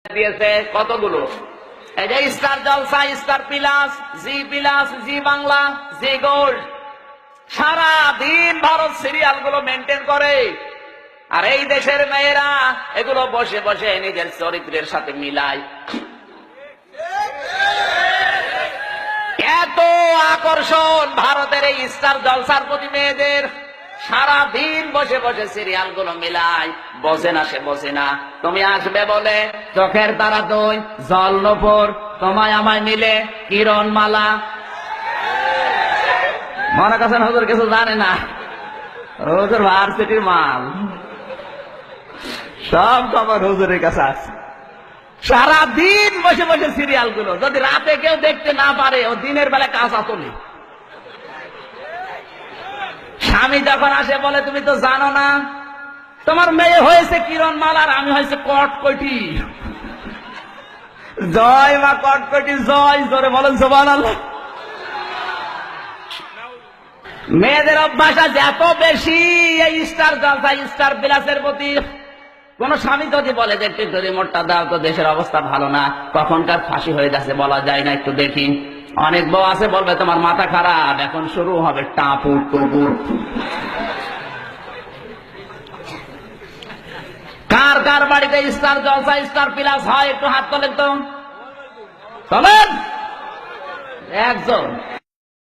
দিয়েছে কতগুলো, এই যে স্টার জলসা, স্টার প্লাস, জি প্লাস, জি বাংলা, জি গোল্ড, সারা দিন ভারত সিরিয়াল গুলো মেনটেন করে। আর এই দেশের মেয়েরা এগুলো বসে বসে নিজের চরিত্রের সাথে মিলায়। এত আকর্ষণ ভারতের এই স্টার জলসার প্রতি মেয়েদের, সারা দিন বসে বসে সিরিয়াল গুলো মিলায়। বসে না, সে বসে না। তুমি আসবে বলে চোখের তারা দুই, জল নপুর, তোমায় আমায় মিলে কিরণ মালা। মনে করছেন হুজুর কিছু জানে না? হুজুর ভার্সিটির মাল, সব খবর হুজুরের কাছে আছে। সারা দিন বসে বসে সিরিয়াল গুলো, যদি রাতে কেউ দেখতে না পারে, ও দিনের বেলা কাঁচা তোলে। স্বামী যখন আসে বলে তুমি তো জানো না তোমার মেয়ে হয়েছে কিরণ মালার, আমি হয়েছে কটকটি। জয় মা কটকটি জয়, জোরে বলেন সুবহানাল্লাহ। মেয়েদের অভ্যাস আজ এত বেশি এই স্টার জলসা, স্টার বিলাসের প্রতি। কোন স্বামী যদি বলে যে একটু রিমোটটা দাও তো, দেশের অবস্থা ভালো না, কখনকার ফাঁসি হয়ে যাচ্ছে বলা যায় না, একটু দেখি। অনেক বউ আছে বলবে তোমার মাথা খারাপ, এখন শুরু হবে টাপুর টুপুর। কার কার বাড়িতে স্টার জলসা, স্টার প্লাস হয় একটু হাত তোলেন তো, তোলেন একজন।